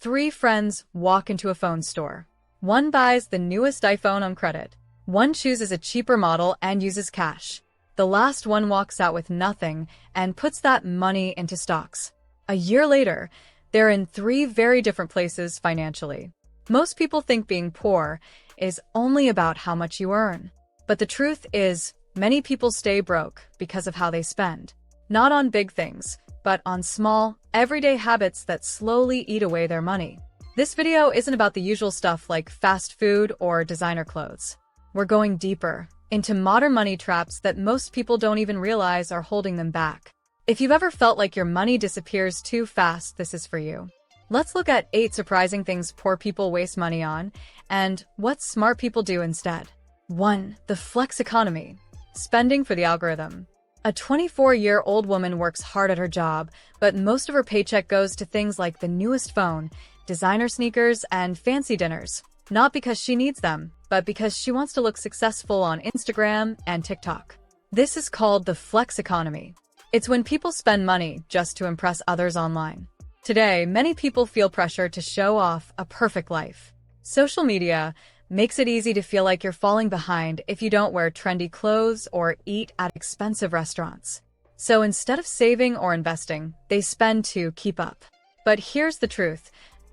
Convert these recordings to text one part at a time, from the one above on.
Three friends walk into a phone store. One buys the newest iPhone on credit. One chooses a cheaper model and uses cash. The last one walks out with nothing and puts that money into stocks. A year later, they're in three very different places financially. Most people think being poor is only about how much you earn. But the truth is, many people stay broke because of how they spend. Not on big things, but on small, everyday habits that slowly eat away their money. This video isn't about the usual stuff like fast food or designer clothes. We're going deeper into modern money traps that most people don't even realize are holding them back. If you've ever felt like your money disappears too fast, this is for you. Let's look at 8 surprising things poor people waste money on and what smart people do instead. 1. The flex economy. Spending for the algorithm. A 24-year-old woman works hard at her job, but most of her paycheck goes to things like the newest phone, designer sneakers, and fancy dinners. Not because she needs them, but because she wants to look successful on Instagram and TikTok. This is called the flex economy. It's when people spend money just to impress others online. Today, many people feel pressure to show off a perfect life. Social media makes it easy to feel like you're falling behind if you don't wear trendy clothes or eat at expensive restaurants. So instead of saving or investing, they spend to keep up. But here's the truth.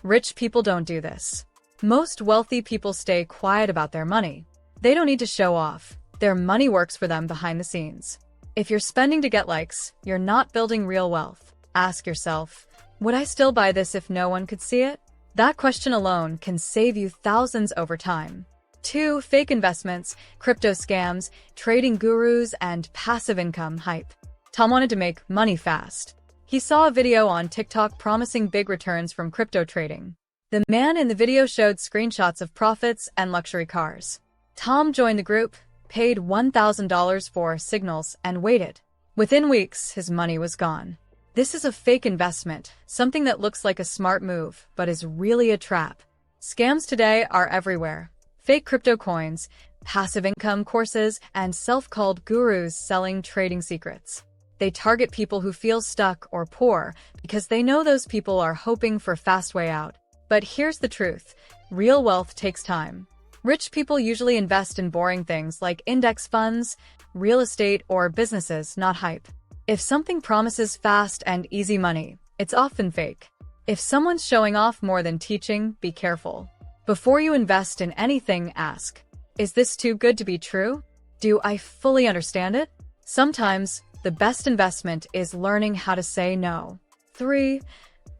Rich people don't do this. Most wealthy people stay quiet about their money. They don't need to show off. Their money works for them behind the scenes. If you're spending to get likes, you're not building real wealth. Ask yourself, would I still buy this if no one could see it? That question alone can save you thousands over time. 2. Fake investments, crypto scams, trading gurus, and passive income hype. Tom wanted to make money fast. He saw a video on TikTok promising big returns from crypto trading. The man in the video showed screenshots of profits and luxury cars. Tom joined the group, paid $1,000 for signals, and waited. Within weeks, his money was gone. This is a fake investment, something that looks like a smart move, but is really a trap. Scams today are everywhere. Fake crypto coins, passive income courses, and self-called gurus selling trading secrets. They target people who feel stuck or poor because they know those people are hoping for a fast way out. But here's the truth. Real wealth takes time. Rich people usually invest in boring things like index funds, real estate, or businesses, not hype. If something promises fast and easy money, it's often fake. If someone's showing off more than teaching, be careful. Before you invest in anything, ask, is this too good to be true? Do I fully understand it? Sometimes, the best investment is learning how to say no. 3.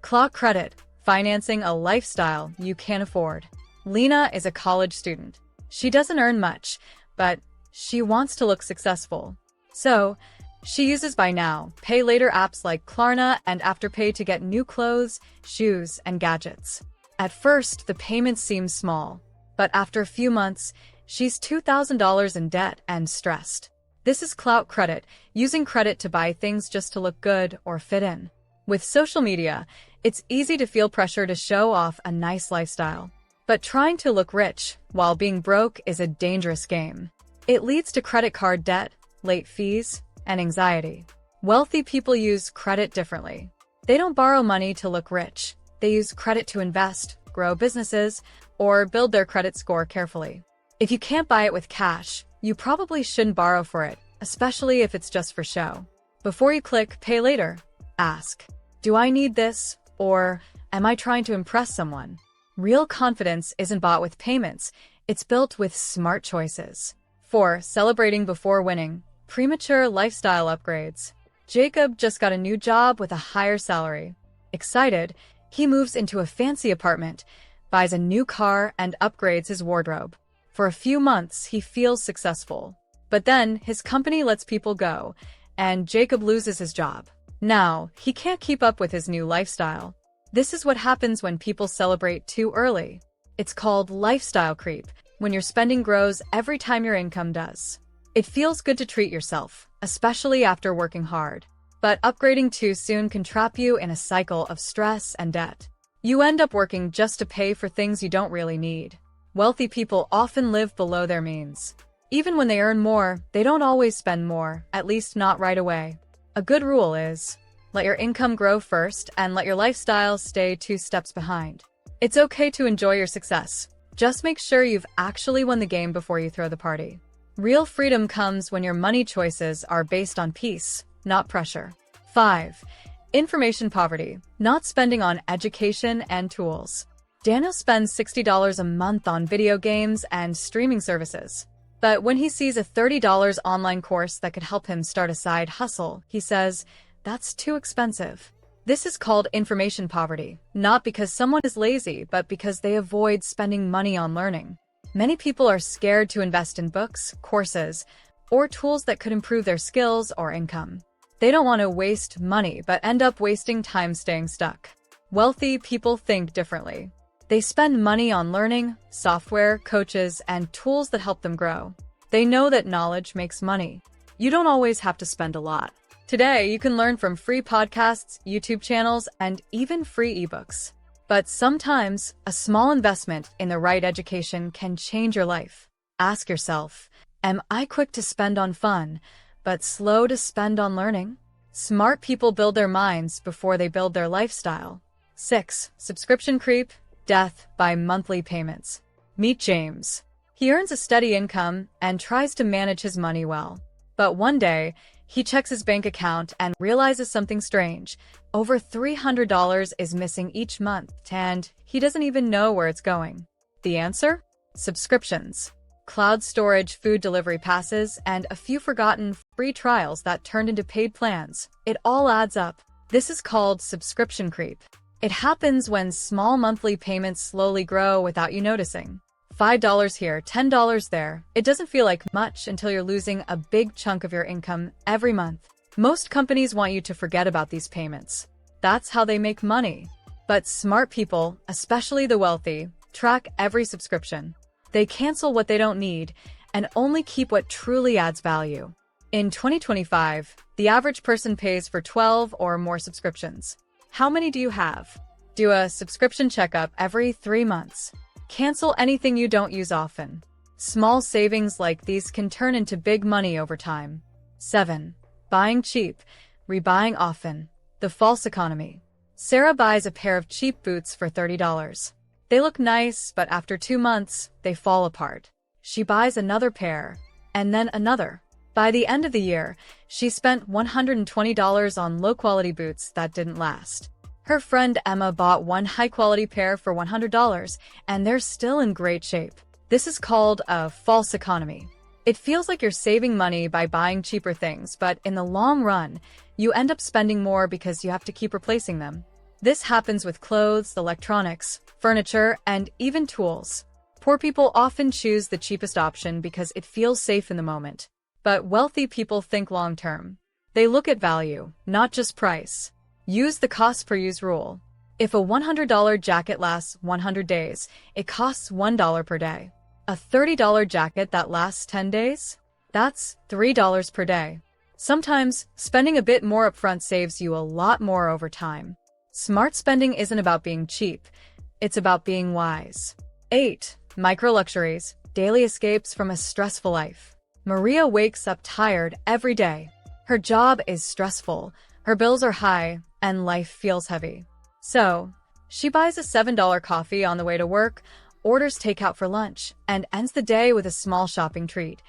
Clout credit. Financing a lifestyle you can't afford. Lena is a college student. She doesn't earn much, but she wants to look successful. So, she uses buy now, pay later apps like Klarna and Afterpay to get new clothes, shoes, and gadgets. At first, the payments seem small, but after a few months, she's $2,000 in debt and stressed. This is clout credit, using credit to buy things just to look good or fit in. With social media, it's easy to feel pressure to show off a nice lifestyle. But trying to look rich while being broke is a dangerous game. It leads to credit card debt, late fees, and anxiety. Wealthy people use credit differently. They don't borrow money to look rich. They use credit to invest, grow businesses, or build their credit score carefully. If you can't buy it with cash, you probably shouldn't borrow for it, especially if it's just for show. Before you click pay later, ask, do I need this, or am I trying to impress someone? Real confidence isn't bought with payments, it's built with smart choices. 4. Celebrating before winning. Premature lifestyle upgrades. Jacob just got a new job with a higher salary. Excited, he moves into a fancy apartment, buys a new car, and upgrades his wardrobe. For a few months, he feels successful. But then, his company lets people go, and Jacob loses his job. Now, he can't keep up with his new lifestyle. This is what happens when people celebrate too early. It's called lifestyle creep, when your spending grows every time your income does. It feels good to treat yourself, especially after working hard. But upgrading too soon can trap you in a cycle of stress and debt. You end up working just to pay for things you don't really need. Wealthy people often live below their means. Even when they earn more, they don't always spend more, at least not right away. A good rule is, let your income grow first and let your lifestyle stay 2 steps behind. It's okay to enjoy your success. Just make sure you've actually won the game before you throw the party. Real freedom comes when your money choices are based on peace, not pressure. 5. Information poverty, not spending on education and tools. Daniel spends $60 a month on video games and streaming services. But when he sees a $30 online course that could help him start a side hustle, he says, "That's too expensive." This is called information poverty, not because someone is lazy, but because they avoid spending money on learning. Many people are scared to invest in books, courses, or tools that could improve their skills or income. They don't want to waste money, but end up wasting time staying stuck. Wealthy people think differently. They spend money on learning, software, coaches, and tools that help them grow. They know that knowledge makes money. You don't always have to spend a lot. Today, you can learn from free podcasts, YouTube channels, and even free ebooks. But sometimes, a small investment in the right education can change your life. Ask yourself, am I quick to spend on fun, but slow to spend on learning? Smart people build their minds before they build their lifestyle. 6. Subscription creep. Death by monthly payments. Meet James. He earns a steady income and tries to manage his money well. But one day, he checks his bank account and realizes something strange. Over $300 is missing each month, and he doesn't even know where it's going. The answer? Subscriptions. Cloud storage, food delivery passes, and a few forgotten free trials that turned into paid plans. It all adds up. This is called subscription creep. It happens when small monthly payments slowly grow without you noticing. $5 here, $10 there. It doesn't feel like much until you're losing a big chunk of your income every month. Most companies want you to forget about these payments. That's how they make money. But smart people, especially the wealthy, track every subscription. They cancel what they don't need and only keep what truly adds value. In 2025, the average person pays for 12 or more subscriptions. How many do you have? Do a subscription checkup every 3 months. Cancel anything you don't use often. Small savings like these can turn into big money over time. 7. Buying cheap, rebuying often. The false economy. Sarah buys a pair of cheap boots for $30. They look nice, but after 2 months, they fall apart. She buys another pair, and then another. By the end of the year, she spent $120 on low-quality boots that didn't last. Her friend Emma bought one high-quality pair for $100, and they're still in great shape. This is called a false economy. It feels like you're saving money by buying cheaper things, but in the long run, you end up spending more because you have to keep replacing them. This happens with clothes, electronics, furniture, and even tools. Poor people often choose the cheapest option because it feels safe in the moment. But wealthy people think long-term. They look at value, not just price. Use the cost per use rule. If a $100 jacket lasts 100 days, it costs $1 per day. A $30 jacket that lasts 10 days? That's $3 per day. Sometimes, spending a bit more upfront saves you a lot more over time. Smart spending isn't about being cheap. It's about being wise. 8. Micro luxuries, daily escapes from a stressful life. Maria wakes up tired every day. Her job is stressful, her bills are high, and life feels heavy. So, she buys a $7 coffee on the way to work, orders takeout for lunch, and ends the day with a small shopping treat.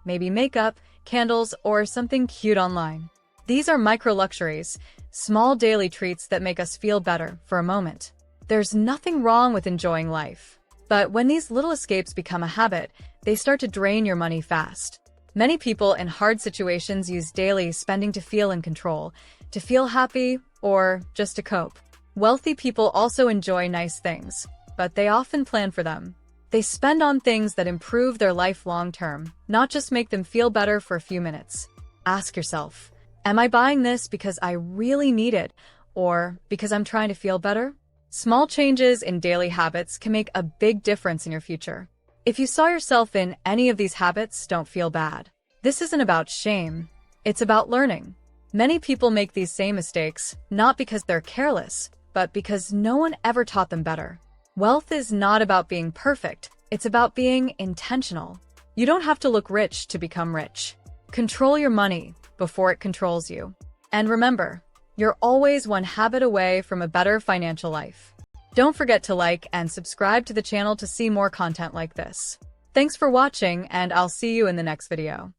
Maybe makeup, candles, or something cute online. These are micro luxuries, small daily treats that make us feel better for a moment. There's nothing wrong with enjoying life. But when these little escapes become a habit, they start to drain your money fast. Many people in hard situations use daily spending to feel in control, to feel happy, or just to cope. Wealthy people also enjoy nice things, but they often plan for them. They spend on things that improve their life long term, not just make them feel better for a few minutes. Ask yourself, am I buying this because I really need it, or because I'm trying to feel better? Small changes in daily habits can make a big difference in your future. If you saw yourself in any of these habits, don't feel bad. This isn't about shame. It's about learning. Many people make these same mistakes, not because they're careless, but because no one ever taught them better. Wealth is not about being perfect. It's about being intentional. You don't have to look rich to become rich. Control your money before it controls you. And remember, you're always one habit away from a better financial life. Don't forget to like and subscribe to the channel to see more content like this. Thanks for watching, and I'll see you in the next video.